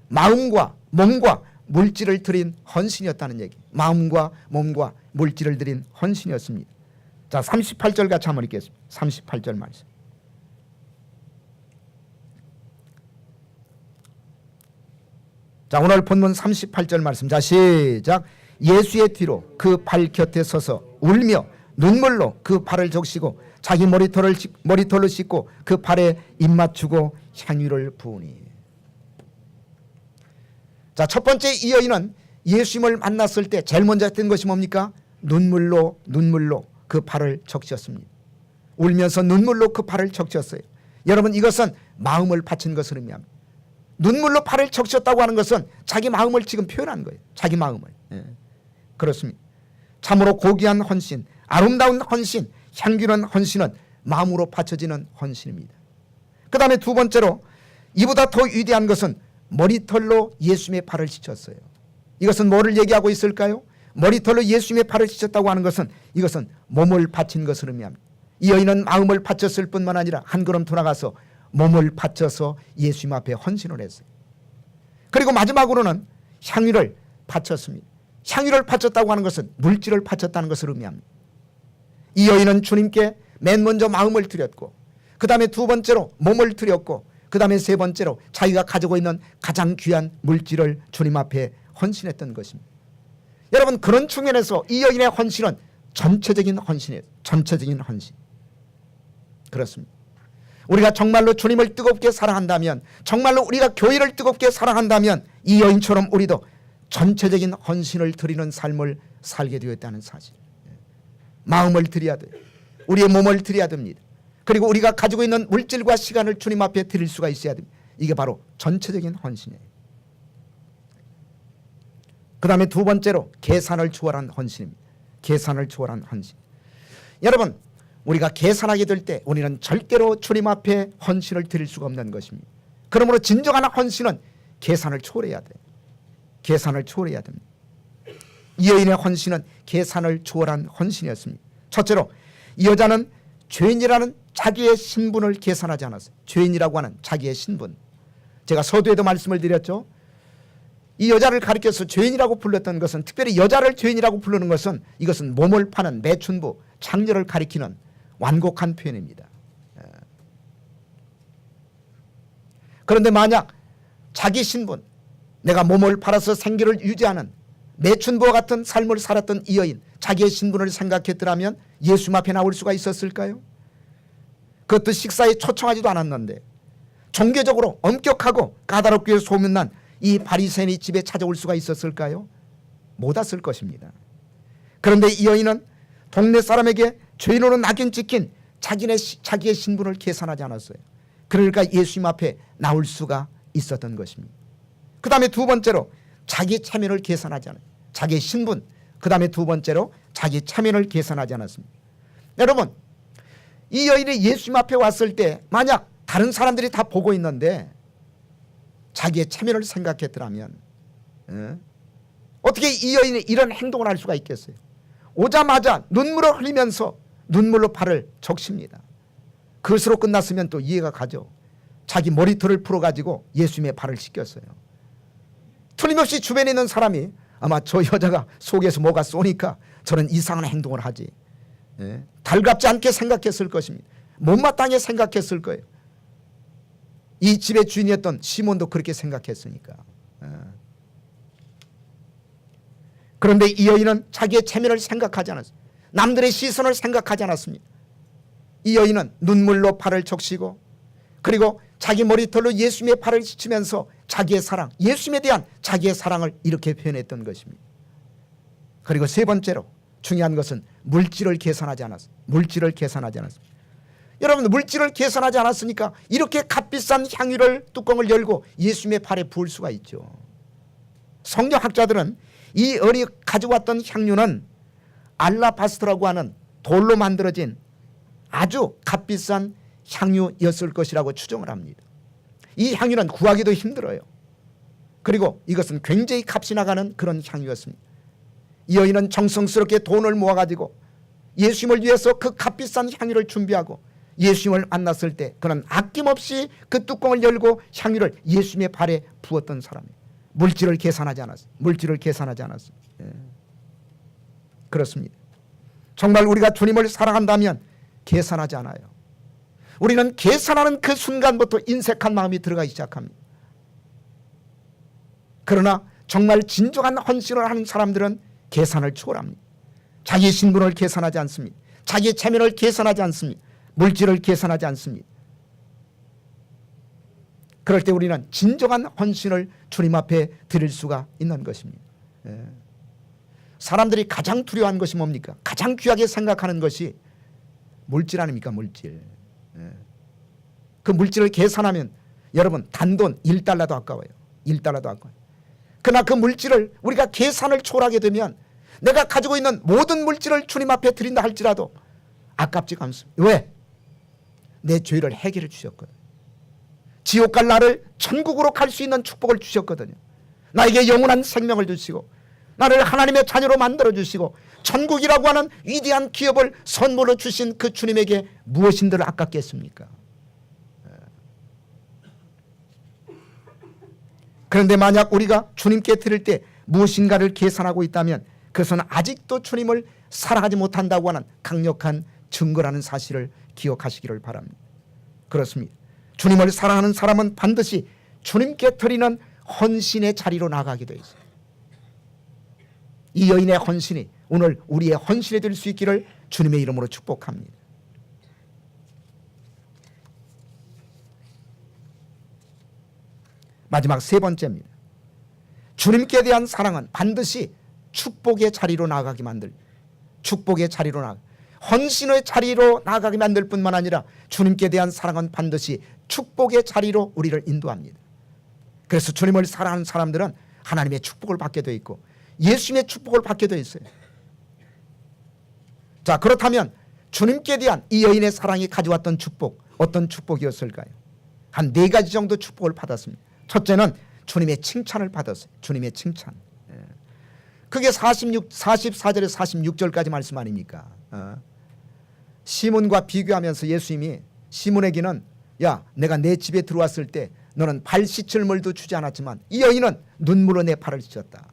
마음과 몸과 물질을 드린 헌신이었다는 얘기. 마음과 몸과 물질을 드린 헌신이었습니다. 자, 38절 같이 한번 읽겠습니다. 38절 말씀. 자, 오늘 본문 38절 말씀. 자, 시작. 예수의 뒤로 그 발 곁에 서서 울며 눈물로 그 발을 적시고 자기 머리털로 씻고 그 발에 입 맞추고 향유를 부으니. 자, 첫 번째 이 여인은 예수님을 만났을 때 제일 먼저 했던 것이 뭡니까? 눈물로 그 발을 적셨습니다. 울면서 눈물로 그 팔을 적셨어요. 여러분, 이것은 마음을 바친 것을 의미합니다. 눈물로 팔을 적셨다고 하는 것은 자기 마음을 지금 표현한 거예요. 자기 마음을. 그렇습니다. 참으로 고귀한 헌신, 아름다운 헌신, 향기로운 헌신은 마음으로 바쳐지는 헌신입니다. 그 다음에 두 번째로 이보다 더 위대한 것은 머리털로 예수님의 팔을 씻었어요. 이것은 뭐를 얘기하고 있을까요? 머리털로 예수님의 팔을 씻었다고 하는 것은 이것은 몸을 바친 것을 의미합니다. 이 여인은 마음을 바쳤을 뿐만 아니라 한 걸음 더 나가서 몸을 바쳐서 예수님 앞에 헌신을 했어요. 그리고 마지막으로는 향유를 바쳤습니다. 향유를 바쳤다고 하는 것은 물질을 바쳤다는 것을 의미합니다. 이 여인은 주님께 맨 먼저 마음을 드렸고, 그 다음에 두 번째로 몸을 드렸고, 그 다음에 세 번째로 자기가 가지고 있는 가장 귀한 물질을 주님 앞에 헌신했던 것입니다. 여러분, 그런 측면에서 이 여인의 헌신은 전체적인 헌신이에요. 전체적인 헌신. 그렇습니다. 우리가 정말로 주님을 뜨겁게 사랑한다면, 정말로 우리가 교회를 뜨겁게 사랑한다면 이 여인처럼 우리도 전체적인 헌신을 드리는 삶을 살게 되었다는 사실. 마음을 드려야 돼요. 우리의 몸을 드려야 됩니다. 그리고 우리가 가지고 있는 물질과 시간을 주님 앞에 드릴 수가 있어야 됩니다. 이게 바로 전체적인 헌신이에요. 그 다음에 두 번째로 계산을 초월한 헌신입니다. 계산을 초월한 헌신. 여러분, 우리가 계산하게 될 때 우리는 절대로 주님 앞에 헌신을 드릴 수가 없는 것입니다. 그러므로 진정한 헌신은 계산을 초월해야 돼요. 계산을 초월해야 됩니다. 이 여인의 헌신은 계산을 초월한 헌신이었습니다. 첫째로 이 여자는 죄인이라는 자기의 신분을 계산하지 않았어요. 죄인이라고 하는 자기의 신분. 제가 서두에도 말씀을 드렸죠. 이 여자를 가리켜서 죄인이라고 불렀던 것은, 특별히 여자를 죄인이라고 부르는 것은 이것은 몸을 파는 매춘부, 창녀를 가리키는 완곡한 표현입니다. 그런데 만약 자기 신분, 내가 몸을 팔아서 생계를 유지하는 매춘부와 같은 삶을 살았던 이 여인, 자기의 신분을 생각했더라면 예수님 앞에 나올 수가 있었을까요? 그것도 식사에 초청하지도 않았는데 종교적으로 엄격하고 까다롭게 소문난 이 바리새인의 집에 찾아올 수가 있었을까요? 못 왔을 것입니다. 그런데 이 여인은 동네 사람에게 죄인으로 낙인 찍힌 자기의 신분을 계산하지 않았어요. 그러니까 예수님 앞에 나올 수가 있었던 것입니다. 그 다음에 두 번째로 자기 체면을 계산하지 않아요. 자기의 신분, 그 다음에 두 번째로 자기 체면을 계산하지 않았습니다. 여러분, 이 여인이 예수님 앞에 왔을 때 만약 다른 사람들이 다 보고 있는데 자기의 체면을 생각했더라면 어떻게 이 여인이 이런 행동을 할 수가 있겠어요? 오자마자 눈물을 흘리면서 눈물로 팔을 적십니다. 그것으로 끝났으면 또 이해가 가죠. 자기 머리털을 풀어가지고 예수님의 발을 씻겼어요. 틀림없이 주변에 있는 사람이 아마 저 여자가 속에서 뭐가 쏘니까 저는 이상한 행동을 하지, 달갑지 않게 생각했을 것입니다. 못마땅하게 생각했을 거예요. 이 집의 주인이었던 시몬도 그렇게 생각했으니까. 그런데 이 여인은 자기의 체면을 생각하지 않았어요. 남들의 시선을 생각하지 않았습니다. 이 여인은 눈물로 팔을 적시고, 그리고 자기 머리털로 예수님의 팔을 씻으면서 자기의 사랑, 예수님에 대한 자기의 사랑을 이렇게 표현했던 것입니다. 그리고 세 번째로 중요한 것은 물질을 계산하지 않았어요. 물질을 계산하지 않았습니다. 여러분, 물질을 계산하지 않았으니까 이렇게 값비싼 향유를 뚜껑을 열고 예수님의 팔에 부을 수가 있죠. 성경학자들은 이 여인이 가져왔던 향유는 알라바스트라고 하는 돌로 만들어진 아주 값비싼 향유였을 것이라고 추정을 합니다. 이 향유는 구하기도 힘들어요. 그리고 이것은 굉장히 값이 나가는 그런 향유였습니다. 이 여인은 정성스럽게 돈을 모아가지고 예수님을 위해서 그 값비싼 향유를 준비하고 예수님을 만났을 때 그는 아낌없이 그 뚜껑을 열고 향유를 예수님의 발에 부었던 사람이에요. 물질을 계산하지 않았어요. 물질을 계산하지 않았어요. 그렇습니다. 정말 우리가 주님을 사랑한다면 계산하지 않아요. 우리는 계산하는 그 순간부터 인색한 마음이 들어가기 시작합니다. 그러나 정말 진정한 헌신을 하는 사람들은 계산을 초월합니다. 자기 신분을 계산하지 않습니다. 자기 체면을 계산하지 않습니다. 물질을 계산하지 않습니다. 그럴 때 우리는 진정한 헌신을 주님 앞에 드릴 수가 있는 것입니다. 사람들이 가장 두려워하는 것이 뭡니까? 가장 귀하게 생각하는 것이 물질 아닙니까? 물질. 그 물질을 계산하면 여러분 단돈 1달러도 아까워요. 1달러도 아까워요. 그러나 그 물질을 우리가 계산을 초월하게 되면 내가 가지고 있는 모든 물질을 주님 앞에 드린다 할지라도 아깝지가 않습니다. 왜? 내 죄를 해결해 주셨거든요. 지옥 갈 나를 천국으로 갈 수 있는 축복을 주셨거든요. 나에게 영원한 생명을 주시고 나를 하나님의 자녀로 만들어 주시고 천국이라고 하는 위대한 기업을 선물로 주신 그 주님에게 무엇인들 아깝겠습니까? 그런데 만약 우리가 주님께 드릴 때 무엇인가를 계산하고 있다면 그것은 아직도 주님을 사랑하지 못한다고 하는 강력한 증거라는 사실을 기억하시기를 바랍니다. 그렇습니다. 주님을 사랑하는 사람은 반드시 주님께 드리는 헌신의 자리로 나가게 되어 있습니다. 이 여인의 헌신이 오늘 우리의 헌신이 될 수 있기를 주님의 이름으로 축복합니다. 마지막 세 번째입니다. 주님께 대한 사랑은 반드시 축복의 자리로 나가게 만듭니다. 축복의 자리로 나가 헌신의 자리로 나가게 만들 뿐만 아니라 주님께 대한 사랑은 반드시 축복의 자리로 우리를 인도합니다. 그래서 주님을 사랑하는 사람들은 하나님의 축복을 받게 되어 있고 예수님의 축복을 받게 되어 있어요. 자, 그렇다면 주님께 대한 이 여인의 사랑이 가져왔던 축복, 어떤 축복이었을까요? 한 4가지 정도 축복을 받았습니다. 첫째는 주님의 칭찬을 받았어요. 주님의 칭찬. 그게 44절에 46절까지 말씀 아닙니까? 시몬과 비교하면서 예수님이 시몬에게는 야, 내가 내 집에 들어왔을 때 너는 발 씻을 물도 주지 않았지만 이 여인은 눈물로 내 발을 씻었다.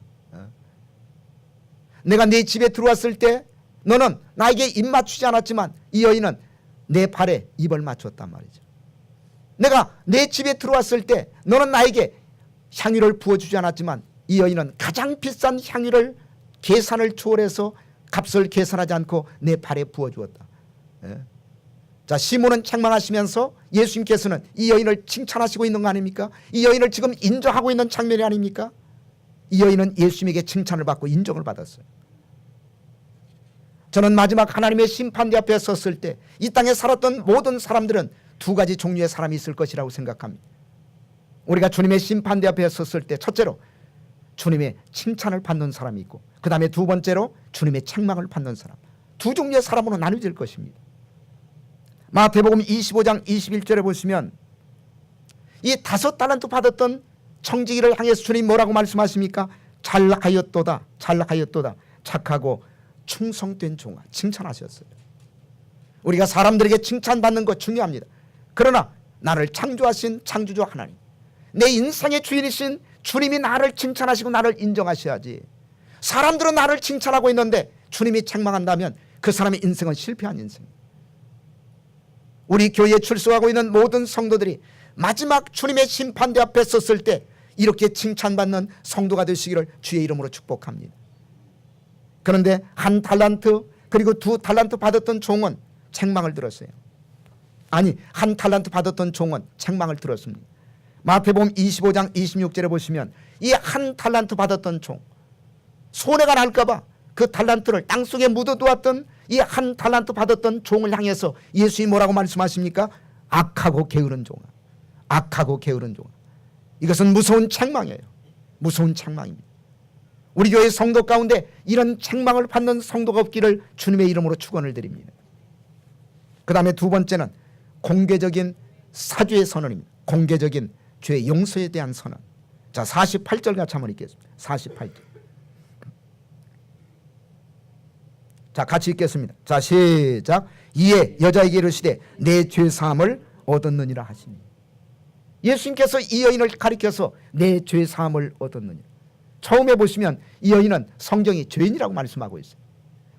내가 내 집에 들어왔을 때 너는 나에게 입 맞추지 않았지만 이 여인은 내 발에 입을 맞췄단 말이죠. 내가 내 집에 들어왔을 때 너는 나에게 향유를 부어주지 않았지만 이 여인은 가장 비싼 향유를 계산을 초월해서 값을 계산하지 않고 내 발에 부어주었다. 자, 시몬은 책망하시면서 예수님께서는 이 여인을 칭찬하시고 있는 거 아닙니까? 이 여인을 지금 인정하고 있는 장면이 아닙니까? 이 여인은 예수님에게 칭찬을 받고 인정을 받았어요. 저는 마지막 하나님의 심판대 앞에 섰을 때 이 땅에 살았던 모든 사람들은 2가지 종류의 사람이 있을 것이라고 생각합니다. 우리가 주님의 심판대 앞에 섰을 때 첫째로 주님의 칭찬을 받는 사람이 있고 그 다음에 2번째로 주님의 책망을 받는 사람, 2 종류의 사람으로 나눠질 것입니다. 마태복음 25장 21절에 보시면 이 5달란트 받았던 청지기를 향해서 주님 뭐라고 말씀하십니까? 잘하였도다, 잘하였도다, 착하고 충성된 종아, 칭찬하셨어요. 우리가 사람들에게 칭찬받는 것 중요합니다. 그러나 나를 창조하신 창조주 하나님, 내 인생의 주인이신 주님이 나를 칭찬하시고 나를 인정하셔야지. 사람들은 나를 칭찬하고 있는데 주님이 책망한다면 그 사람의 인생은 실패한 인생. 우리 교회에 출석하고 있는 모든 성도들이 마지막 주님의 심판대 앞에 섰을 때 이렇게 칭찬받는 성도가 되시기를 주의 이름으로 축복합니다. 그런데 1 달란트 그리고 2 달란트 받았던 종은 책망을 들었어요. 아니, 1 달란트 받았던 종은 책망을 들었습니다. 마태복음 25장 26절에 보시면 이 1 달란트 받았던 종, 손해가 날까 봐 그 달란트를 땅속에 묻어두었던 이 1 달란트 받았던 종을 향해서 예수님이 뭐라고 말씀하십니까? 악하고 게으른 종아, 악하고 게으른 종아. 이것은 무서운 책망이에요. 무서운 책망입니다. 우리 교회 성도 가운데 이런 책망을 받는 성도가 없기를 주님의 이름으로 축원을 드립니다. 그 다음에 2번째는 공개적인 사죄의 선언입니다. 공개적인 죄의 용서에 대한 선언. 자, 48절 같이 한번 읽겠습니다. 48절. 자, 같이 읽겠습니다. 자, 시작. 이에 여자에게 이르시되 내 죄사함을 얻었느니라 하시니. 예수님께서 이 여인을 가리켜서 내 죄사함을 얻었느니라. 처음에 보시면 이 여인은 성경이 죄인이라고 말씀하고 있어요.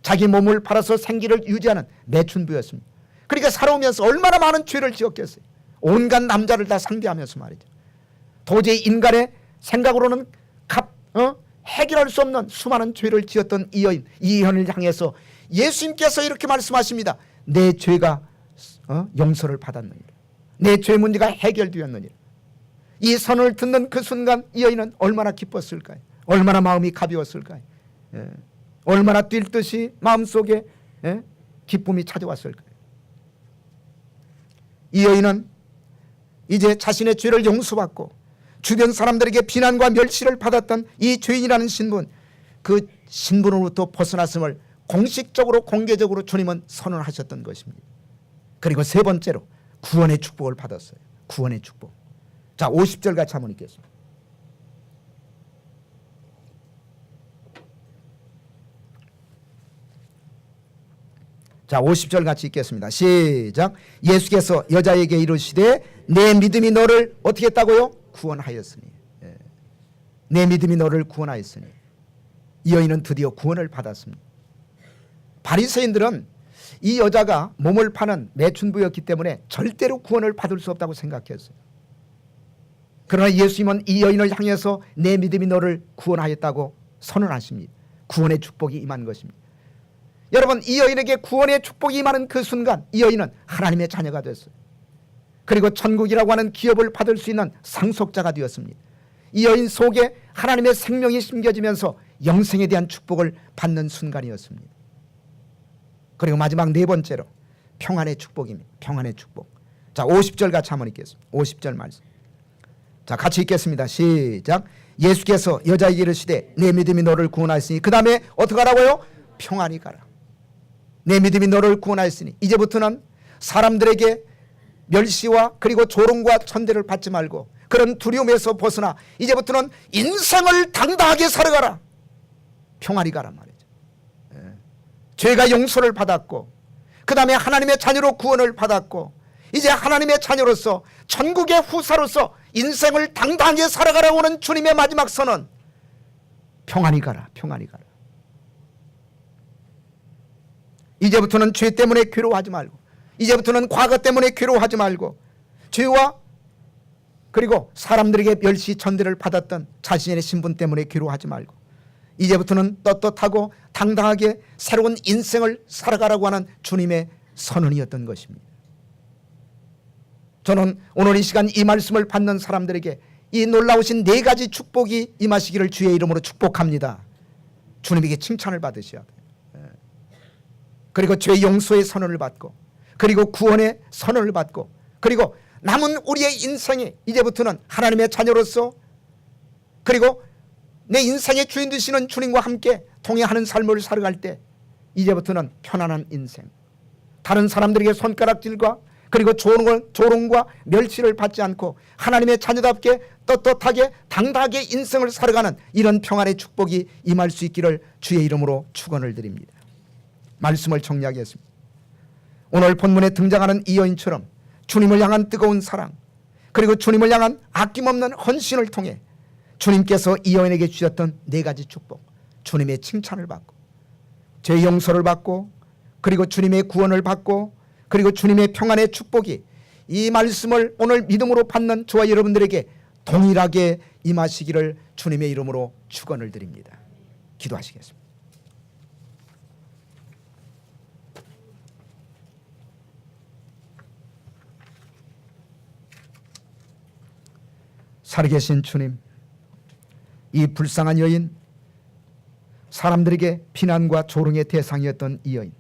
자기 몸을 팔아서 생기를 유지하는 매춘부였습니다. 그러니까 살아오면서 얼마나 많은 죄를 지었겠어요. 온갖 남자를 다 상대하면서 말이죠. 도저히 인간의 생각으로는 해결할 수 없는 수많은 죄를 지었던 이 여인, 이 여인을 향해서 예수님께서 이렇게 말씀하십니다. 내 죄가 용서를 받았느니라. 내 죄 문제가 해결되었느니라. 이 선을 듣는 그 순간 이 여인은 얼마나 기뻤을까요? 얼마나 마음이 가벼웠을까요? 얼마나 뛸 듯이 마음속에 기쁨이 찾아왔을까요? 이 여인은 이제 자신의 죄를 용서받고 주변 사람들에게 비난과 멸시를 받았던 이 죄인이라는 신분, 그 신분으로부터 벗어났음을 공식적으로 공개적으로 주님은 선언하셨던 것입니다. 그리고 세 번째로 구원의 축복을 받았어요. 구원의 축복. 자, 50절 같이 한번 읽겠습니다. 자, 50절 같이 읽겠습니다. 시작. 예수께서 여자에게 이르시되 내 믿음이 너를 어떻게 했다고요? 구원하였으니. 내 믿음이 너를 구원하였으니. 이 여인은 드디어 구원을 받았습니다. 바리새인들은 이 여자가 몸을 파는 매춘부였기 때문에 절대로 구원을 받을 수 없다고 생각했어요. 그러나 예수님은 이 여인을 향해서 내 믿음이 너를 구원하였다고 선언하십니다. 구원의 축복이 임한 것입니다. 여러분, 이 여인에게 구원의 축복이 임하는 그 순간 이 여인은 하나님의 자녀가 됐어요. 그리고 천국이라고 하는 기업을 받을 수 있는 상속자가 되었습니다. 이 여인 속에 하나님의 생명이 심겨지면서 영생에 대한 축복을 받는 순간이었습니다. 그리고 마지막 네 번째로 평안의 축복입니다. 평안의 축복. 자, 50절 같이 한번 읽겠습니다. 50절 말씀. 자, 같이 읽겠습니다. 시작. 예수께서 여자에게 이르시되 내 믿음이 너를 구원하였으니, 그 다음에 어떻게 하라고요? 평안히 가라. 내 믿음이 너를 구원하였으니, 이제부터는 사람들에게 멸시와 그리고 조롱과 천대를 받지 말고 그런 두려움에서 벗어나 이제부터는 인생을 당당하게 살아가라. 평안히 가라 말이죠. 죄가 용서를 받았고 그 다음에 하나님의 자녀로 구원을 받았고 이제 하나님의 자녀로서 천국의 후사로서 인생을 당당하게 살아가라고 하는 주님의 마지막 선언, 평안히 가라. 평안히 가라. 이제부터는 죄 때문에 괴로워하지 말고, 이제부터는 과거 때문에 괴로워하지 말고, 죄와 그리고 사람들에게 멸시 천대를 받았던 자신의 신분 때문에 괴로워하지 말고 이제부터는 떳떳하고 당당하게 새로운 인생을 살아가라고 하는 주님의 선언이었던 것입니다. 저는 오늘 이 시간 이 말씀을 받는 사람들에게 이 놀라우신 네 가지 축복이 임하시기를 주의 이름으로 축복합니다. 주님에게 칭찬을 받으셔야 돼요. 그리고 죄 용서의 선언을 받고 그리고 구원의 선언을 받고 그리고 남은 우리의 인생이 이제부터는 하나님의 자녀로서 그리고 내 인생의 주인 되시는 주님과 함께 동행하는 삶을 살아갈 때 이제부터는 편안한 인생, 다른 사람들에게 손가락질과 그리고 조롱과 멸시를 받지 않고 하나님의 자녀답게 떳떳하게 당당하게 인생을 살아가는 이런 평안의 축복이 임할 수 있기를 주의 이름으로 축원을 드립니다. 말씀을 정리하겠습니다. 오늘 본문에 등장하는 이 여인처럼 주님을 향한 뜨거운 사랑 그리고 주님을 향한 아낌없는 헌신을 통해 주님께서 이 여인에게 주셨던 네 가지 축복, 주님의 칭찬을 받고 죄 용서를 받고 그리고 주님의 구원을 받고 그리고 주님의 평안의 축복이 이 말씀을 오늘 믿음으로 받는 저와 여러분들에게 동일하게 임하시기를 주님의 이름으로 축원을 드립니다. 기도하시겠습니다. 살아계신 주님, 이 불쌍한 여인, 사람들에게 비난과 조롱의 대상이었던 이 여인,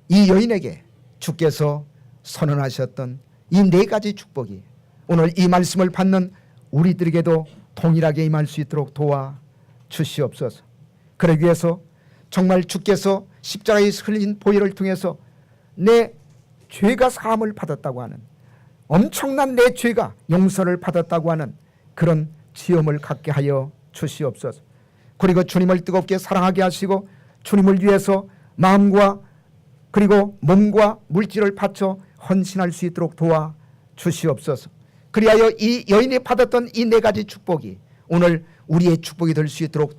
이 여인에게 주께서 선언하셨던 이 네 가지 축복이 오늘 이 말씀을 받는 우리들에게도 동일하게 임할 수 있도록 도와주시옵소서. 그러기 위해서 정말 주께서 십자가에 흘린 보혈을 통해서 내 죄가 사함을 받았다고 하는, 엄청난 내 죄가 용서를 받았다고 하는 그런 지음을 갖게 하여 주시옵소서. 그리고 주님을 뜨겁게 사랑하게 하시고 주님을 위해서 마음과 그리고 몸과 물질을 바쳐 헌신할 수 있도록 도와주시옵소서. 그리하여 이 여인이 받았던 이 네 가지 축복이 오늘 우리의 축복이 될 수 있도록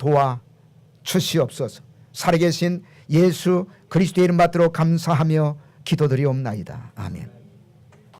도와주시옵소서. 살아계신 예수 그리스도의 이름 받들어 감사하며 기도드리옵나이다. 아멘.